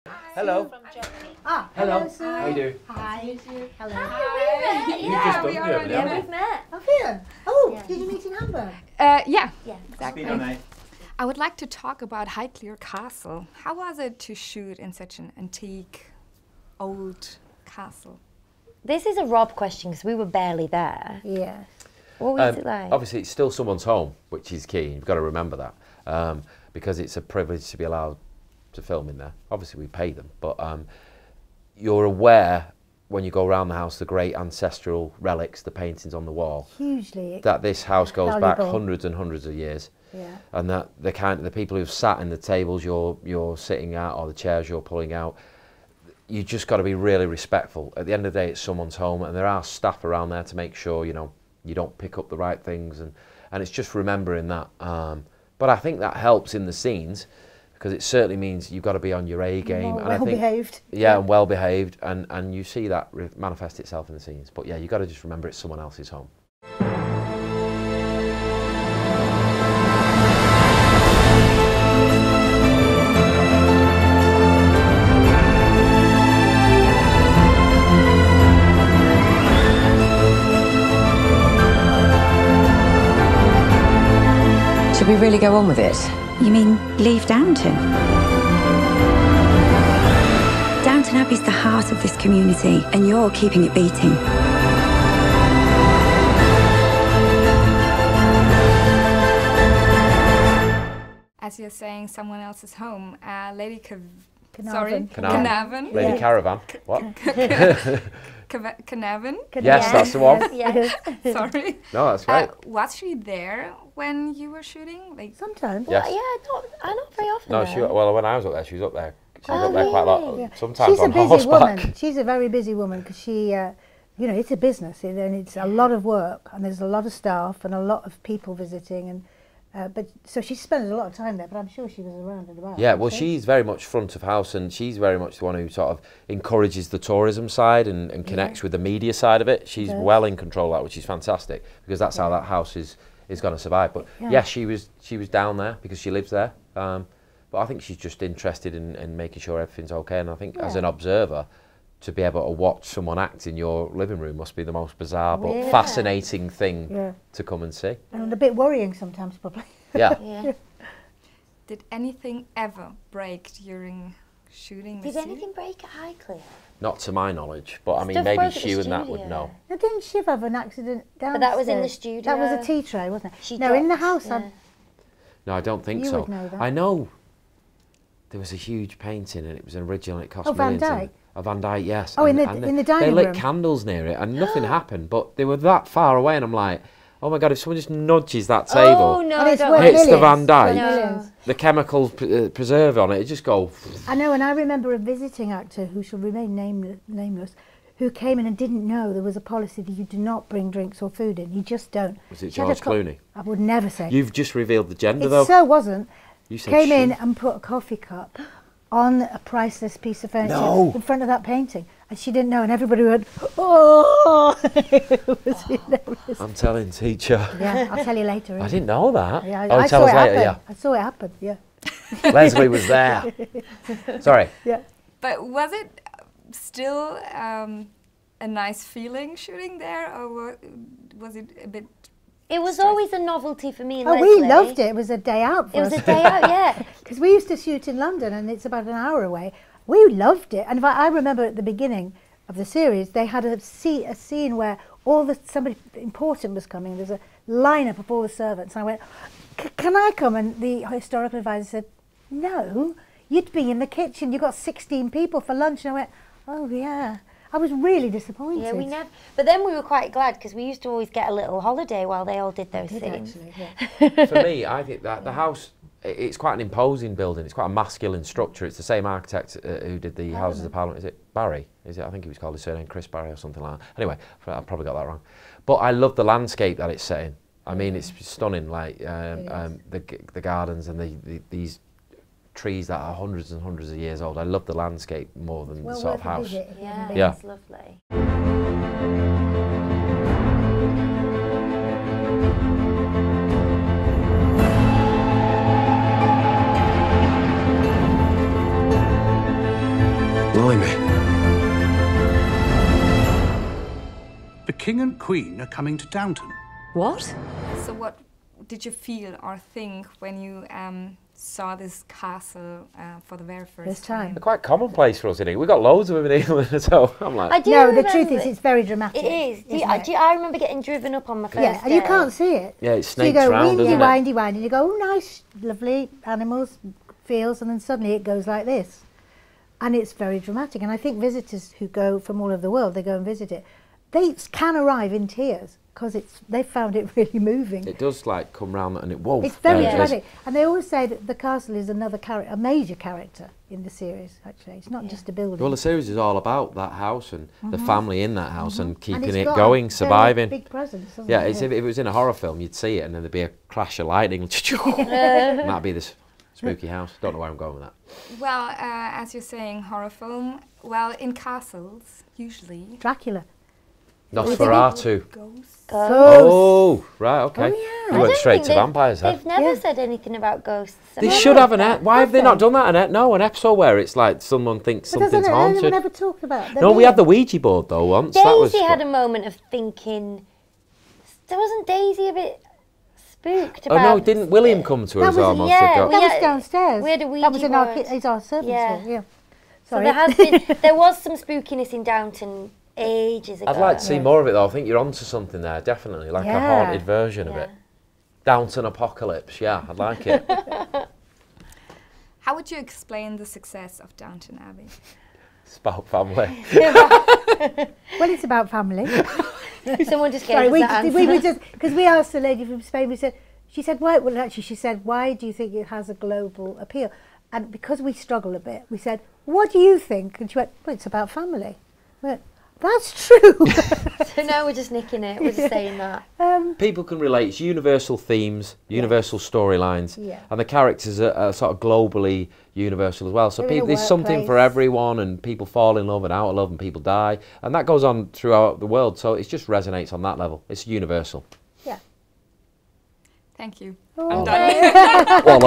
Hello. From Germany. Hello. Sue. How you doing? Hi. Hello. Hi. You just done Germany, haven't you? We've met. Have you? Oh, Yeah. did you meet in Hamburg? Yeah, Yeah. exactly. Speed on, mate. I would like to talk about Highclere Castle. How was it to shoot in such an antique, old castle? This is a Rob question because we were barely there. Yes. What was it like? Obviously, it's still someone's home, which is key. You've got to remember that because it's a privilege to be allowed to film in there. Obviously, we pay them, but you're aware when you go around the house, the great ancestral relics, the paintings on the wall, Hugely. that this house goes back valuable. hundreds and hundreds of years. Yeah. And that the people who've sat in the tables you're sitting at or the chairs you're pulling out, you just got to be really respectful. At the end of the day, it's someone's home, and there are staff around there to make sure you don't pick up the right things, and it's just remembering that. But I think that helps in the scenes because it certainly means you've got to be on your A game. More And I think, well-behaved. yeah, and well behaved, and you see that manifest itself in the scenes. But yeah, you got to just remember it's someone else's home. Should we really go on with it? You mean leave Downton? Downton Abbey's the heart of this community, and you're keeping it beating. As you're saying, someone else's home. Lady Carnarvon. Carnarvon. Lady Caravan. What? Carnarvon. Yes, that's the one. Yeah. Sorry. No, that's right. Was she there when you were shooting? Like, Sometimes. Yes. Yeah, not very often. No, though. when I was up there, she was up there. She was Oh, up there quite a lot. really? Sometimes She's a on busy horseback. woman. She's a very busy woman because she, it's a business and it's a lot of work and there's a lot of staff and a lot of people visiting and. So she spends a lot of time there, but I'm sure she was around and about. Yeah, well, wasn't she? she's very much front of house, and she's very much the one who sort of encourages the tourism side and connects with the media side of it. She's well in control of that, which is fantastic because that's how that house is going to survive. But yeah, she was down there because she lives there. But I think she's just interested in making sure everything's okay. And I think as an observer, to be able to watch someone act in your living room must be the most bizarre but fascinating thing to come and see. And a bit worrying sometimes, probably. Yeah. Yeah. did anything ever break during shooting? Did anything break at Highclere? Not to my knowledge, but I mean, Stuff maybe broke at the Hugh and that would studio. know. Now, didn't Shiv have an accident downstairs? But that was in the studio. That was a tea tray, wasn't it? She No, in the dropped, house. yeah. No, I don't think You so. would know that. I know there was a huge painting and it was original and it cost Oh, Van millions. Dyke? A Van Dyke, yes. Oh, and, in the they dining lit room? candles near it and nothing happened, but they were that far away and I'm like, oh my God, if someone just nudges that table, Oh no, And it's don't worth hits the millions. Van Dyke, Millions. the chemical preserve on it, it just go... I know, and I remember a visiting actor who shall remain nameless, who came in and didn't know there was a policy that you do not bring drinks or food in. You just don't. Was it She had a George Clooney? I would never say. You've just revealed the gender It though. so wasn't. You said Came in she. and put a coffee cup on a priceless piece of furniture No. in front of that painting. And she didn't know, and everybody went, oh! It was hilarious. I'm telling teacher. Yeah, I'll tell you later. I didn't know that. Yeah, Oh, I tell saw us it later, happen. I saw it happen, yeah. yeah. Lesley was there. Sorry. Yeah. But was it still a nice feeling shooting there, or was it a bit? It was always a novelty for me and Oh, Lesley. we loved it. It was a day out for It was us. a day out, yeah. Because we used to shoot in London and it's about an hour away. We loved it. And in fact, I remember at the beginning of the series, they had a scene where somebody important was coming. There's a lineup of all the servants. And I went, can I come? And the historical advisor said, no, you'd be in the kitchen. You've got 16 people for lunch. And I went, oh, yeah. I was really disappointed. Yeah, we never. But then we were quite glad because we used to always get a little holiday while they all did those things. Actually, yeah. For me, I think that the house, it's quite an imposing building. It's quite a masculine structure. It's the same architect who did the Houses of Parliament. Is it Barry? Is it? I think he was called his surname Chris Barry or something like that. Anyway, I probably got that wrong. But I love the landscape that it's set in. I mean, it's stunning. Like the gardens and these trees that are hundreds and hundreds of years old. I love the landscape more than the sort of house. Yeah, Yeah. it's lovely. Blimey. The King and Queen are coming to Downton. What? So what did you feel or think when you saw this castle for the very first time? They're quite commonplace for us in England. We've got loads of them in England, so I'm like... I do No, the remember truth is it's very dramatic. It is. I remember getting driven up on my first Yeah, and you can't see it. Yeah, it So you snakes go round, windy, doesn't it? windy, windy, and you go, oh, nice, lovely animals, fields, and then suddenly it goes like this. And it's very dramatic. And I think visitors who go from all over the world, they go and visit it, they can arrive in tears because they found it really moving. It does like come round and it, whoa. It's very there it is. dramatic. And they always say that the castle is another character, a major character in the series, actually. It's not just a building. Well, the series is all about that house and the family in that house and keeping it's it got going, a very surviving. big presence, hasn't Yeah, it? it's, if it was in a horror film, you'd see it and then there'd be a crash of lightning. And that'd be this spooky house. Don't know where I'm going with that. Well, as you're saying, horror film, well, in castles, usually... Dracula. Nosferatu. Ghosts. Oh, right, okay. Oh, yeah. You went straight to vampires, huh? They've never said anything about ghosts. They should have an why have they not done that? An episode where it's like someone thinks But something's doesn't haunted. anyone ever talked about No, we had the Ouija board though once. Daisy that was had a moment of thinking. There wasn't Daisy a bit spooked about? Oh no, didn't William come to us almost? Yeah, That was downstairs. We had a Ouija that was in board. our servants' hall, yeah. So Sorry. there has been, there was some spookiness in Downton ages ago. I'd like to see more of it though. I think you're onto something there, definitely. Like a haunted version of it. Downton Apocalypse, yeah, I'd like it. How would you explain the success of Downton Abbey? It's about family. Well, it's about family. Someone just gave Sorry, us we that answer. were just, because we asked the lady from Spain, she said, why, well actually she said, why do you think it has a global appeal? And because we struggle a bit, we said, what do you think? And she went, well, it's about family. We went, that's true. So now we're just nicking it, we're just saying that. People can relate. It's universal themes, universal storylines, and the characters are sort of globally universal as well. So there's something for everyone, and people fall in love and out of love, and people die, and that goes on throughout the world. So it just resonates on that level. It's universal. Yeah. Thank you. Oh. I'm done. Well,